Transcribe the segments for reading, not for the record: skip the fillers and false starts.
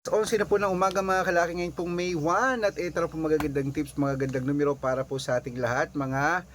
11 na po ng umaga mga kalaki, ngayon pong May 1 at ito na po magagandang tips, magagandang numero para po sa ating lahat, mga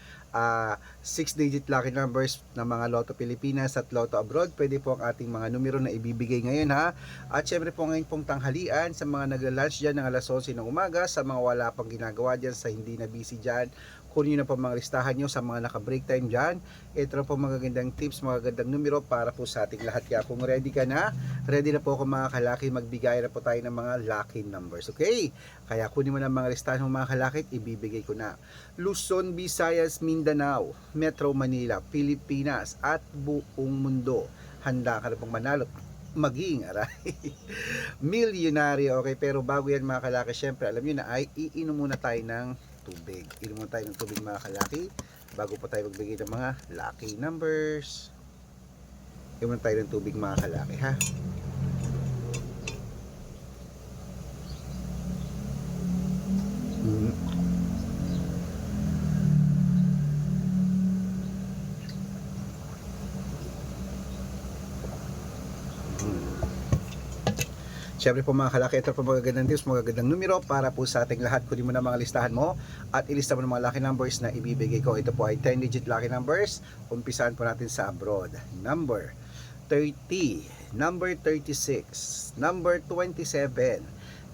6-digit lucky numbers ng mga Lotto Pilipinas at Lotto Abroad. Pwede po ang ating mga numero na ibibigay ngayon ha. At syempre po ngayon pong tanghalian sa mga nagla-lunch dyan ng alas 11 ng umaga, sa mga wala pang ginagawa dyan, sa hindi na busy dyan, kunin na po mga listahan nyo, sa mga naka-break time dyan. Ito na po magagandang tips, magagandang numero para po sa ating lahat. Kaya kung ready ka na, ready na po ako mga kalaki, magbigay na po tayo ng mga lucky numbers. Okay? Kaya kunin mo na mga listahan ng mga kalaki, ibibigay ko na. Luzon, Visayas, Mindanao, Metro Manila, Pilipinas at buong mundo. Handa ka na pong manalo, maging aray milyonaryo. Okay, pero bago yan mga kalaki, syempre alam nyo na ay iinom muna tayo ng tubig. Inom muna tayo ng tubig mga kalaki bago pa tayo magbigay ng mga lucky numbers. Inom muna tayo ng tubig mga kalaki ha. Siyempre po mga kalaki, ito po magagandang tips, magagandang numero para po sa ating lahat. Kunin mo na mga listahan mo at ilista mo ng mga lucky numbers na ibibigay ko. Ito po ay 10-digit lucky numbers. Umpisahan po natin sa abroad. Number 30, number 36, number 27,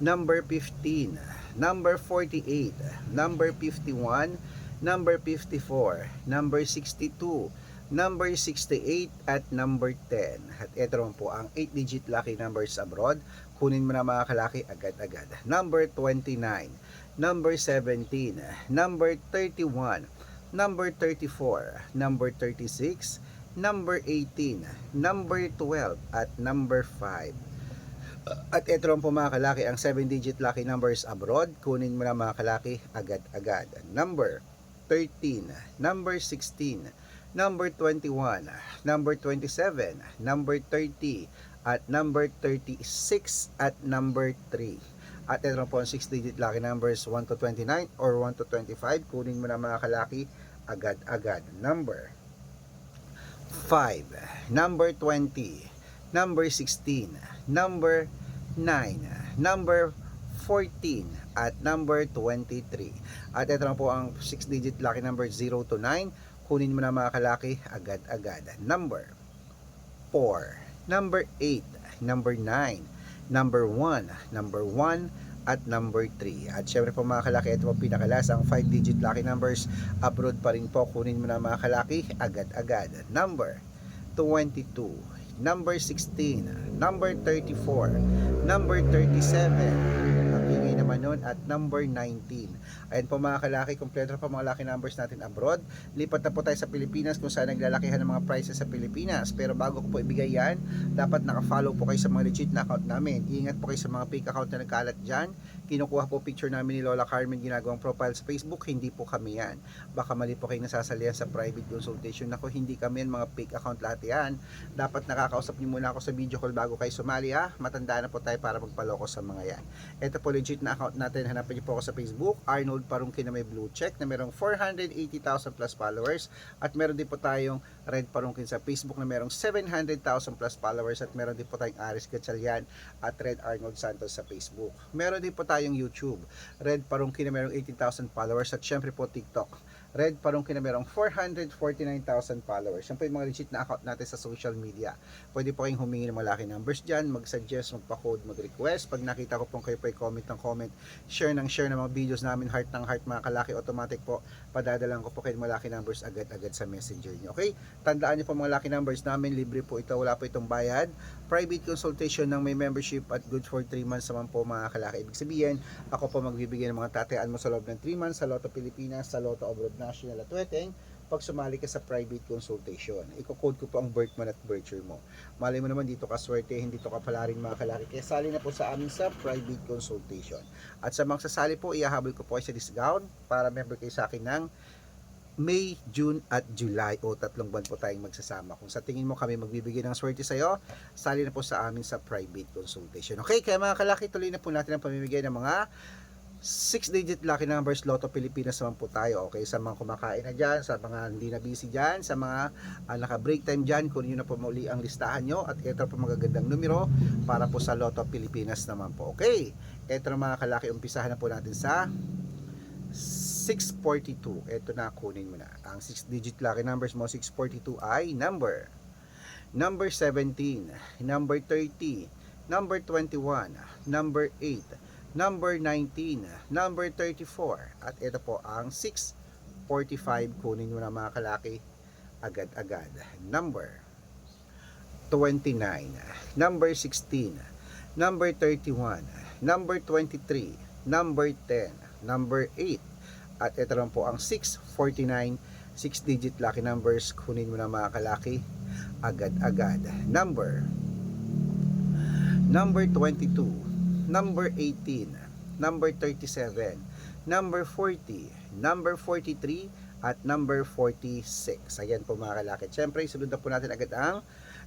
number 15, number 48, number 51, number 54, number 62, number 68 at number 10. At ito naman po ang 8-digit lucky numbers abroad. Kunin mo na mga kalaki agad-agad. Number 29, number 17, number 31, number 34, number 36, number 18, number 12 at number 5. At ito naman po mga kalaki ang 7-digit lucky numbers abroad. Kunin mo na mga kalaki agad-agad. Number 13, number 16, number 21, number 27, number 30, at number 36 at number 3. At ito po ang 6-digit lucky numbers 1 to 29 or 1 to 25. Kunin mo na mga kalaki agad-agad. Number 5, number 20, number 16, number 9, number 14 at number 23. At ito na po ang 6-digit lucky number 0 to 9. Kunin mo na mga kalaki agad-agad. Number 4, number 8, number 9, number 1, number 1 at number 3. At syempre po mga kalaki, ito po pinakalas ang 5-digit lucky numbers abroad pa rin po. Kunin mo na mga kalaki agad-agad. Number 22, number 16, number 34, number 37, ingay naman nun, at number 19. Ayan po mga kalaki, kompleto po mga lucky numbers natin abroad. Lipat na po tayo sa Pilipinas kung saan naglalakihan ng mga prices sa Pilipinas. Pero bago ko po ibigay yan, dapat nakafollow po kayo sa mga legit na account namin. Ingat po kayo sa mga fake account na nagkalat dyan. Kinukuha po picture namin ni Lola Carmen, ginagawang profile sa Facebook. Hindi po kami yan. Baka mali po kayo nasasalihan sa private consultation. Ako, hindi kami yan, mga fake account lahat yan. Dapat nakakausap niyo muna ako sa video call bago kayo sumali ha. Matandaan na po tayo para magpaloko sa mga yan. Ito po legit na account natin. Hanapin niyo po ako sa Facebook, Arnold Parungkin, na may blue check na merong 480,000 plus followers. At meron din po tayong Red Parungkin sa Facebook na merong 700,000 plus followers. At meron din po tayong Aris Gatchalian at Red Arnold Santos sa Facebook. Meron din po tayong YouTube, Red Parungkin, na merong 18,000 followers. At syempre po TikTok, Red Parungkin, na merong 449,000 followers. Yan po yung mga legit na account natin sa social media. Pwede po kayong humingi ng mga lucky numbers dyan, mag-suggest, magpa-code, mag-request. Pag nakita ko pong kayo po ay comment ng comment, share ng mga videos namin, heart ng heart mga kalaki, automatic po padadalan ko po kayo mga lucky numbers agad-agad sa messenger nyo. Okay? Tandaan nyo po mga lucky numbers namin, libre po ito, wala po itong bayad. Private consultation ng may membership at good for 3 months naman po mga kalaki. Ibig sabihin, ako po magbibigay ng mga tatayaan mo sa loob ng 3 months sa Lotto Pilipinas, sa Lotto Abroad National at Weteng, pag sumali ka sa private consultation. Iko-code ko po ang birth month at birth year mo. Malay mo naman dito ka swerte, hindi to kapalarin mga kalaki. Kaya sali na po sa amin sa private consultation. At sa mga sasali po, ihahabol ko po kayo sa discount para member kayo sa akin ng May, June at July, o 3 buwan po tayong magsasama. Kung sa tingin mo kami magbibigay ng swerte sa iyo, sali na po sa amin sa private consultation. Okay, kaya mga kalaki, tuloy na po natin ang pamimigay ng mga 6-digit lucky numbers, Lotto Pilipinas naman po tayo. Okay, sa mga kumakain na dyan, sa mga hindi na busy dyan, sa mga naka-break time dyan, kunin nyo na po muli ang listahan nyo. At ito po magagandang numero para po sa Lotto Pilipinas naman po. Okay, ito na mga kalaki, umpisahan na po natin sa 642. Ito na, kunin mo na. Ang 6-digit lucky numbers mo, 642 ay number 17, number 30, number 21, number 8, number 19, number 34, at ito po ang 645. Kunin mo na mga kalaki agad-agad. Number 29, number 16, number 31, number 23, number 10, number 8, at ito lang po ang 649. 6-digit lucky numbers, kunin mo na mga kalaki agad-agad. Number 22, number 18, number 37, number 40, number 43, at number 46. Ayan po mga kalaki. Siyempre, isunod na po natin agad ang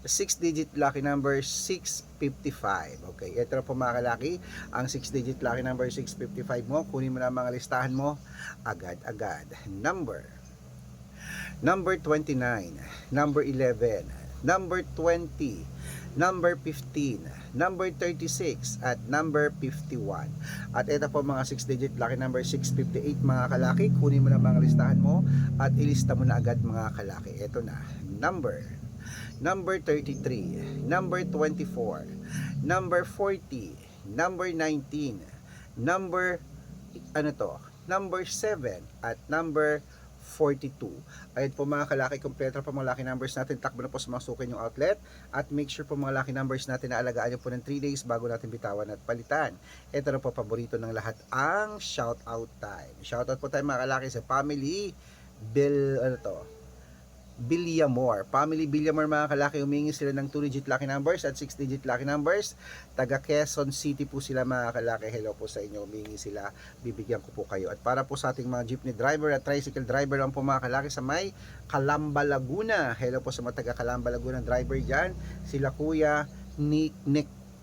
6-digit lucky number 655. Okay, ito na po mga kalaki, ang 6-digit lucky number 655 mo. Kunin mo na ang mga listahan mo agad-agad. Number 29, number 11, number 20, number 15, number 36, at number 51. At ito po mga 6-digit lucky number 658 mga kalaki. Kunin mo na mga listahan mo at ilista mo na agad mga kalaki. Ito na, number 33, number 24, number 40, number 19, number number 7, at number 42. Ayun po mga kalaki, kompleto po mga lucky numbers natin. Takbo na po sa mga sukin yung outlet. At make sure po mga lucky numbers natin na alagaan nyo po ng 3 days bago natin bitawan at palitan. Ito na po paborito ng lahat, ang shout out time. Shout out po tayo mga kalaki sa family Villamor. Family Villamor mga kalaki, humingi sila ng 2-digit lucky numbers at 6-digit lucky numbers. Taga Quezon City po sila mga kalaki. Hello po sa inyo, humingi sila. Bibigyan ko po kayo. At para po sa ating mga jeepney driver at tricycle driver lang po mga kalaki sa may Calamba, Laguna. Hello po sa mga taga Calamba, Laguna driver dyan. Sila Kuya Nick,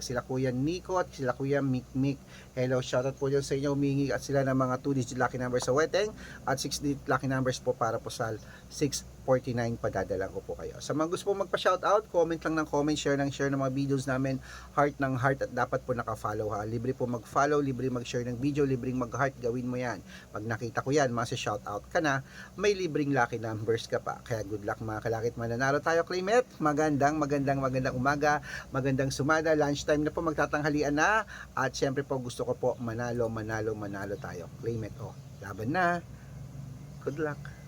sila Kuya Nico, at sila Kuya Mikmik. Hello, shoutout po dyan sa inyo. Humingi at sila ng mga 2-digit lucky numbers sa Weteng at 6-digit lucky numbers po para po sa 649. Padadalan ko po kayo. Sa mga gusto po magpa-shoutout, comment lang ng comment, share ng mga videos namin, heart ng heart, at dapat po naka-follow ha. Libre po mag-follow, libre mag-share ng video, libreng mag-heart, gawin mo yan. Pag nakita ko yan, masa-shoutout ka na, may libreng lucky numbers ka pa. Kaya good luck mga kalakit, mananalo tayo, claim it. Magandang umaga, magandang sumada, lunchtime na po, magtatanghalian na, at syempre po gusto ko po manalo tayo. Claim it. Laban na. Good luck.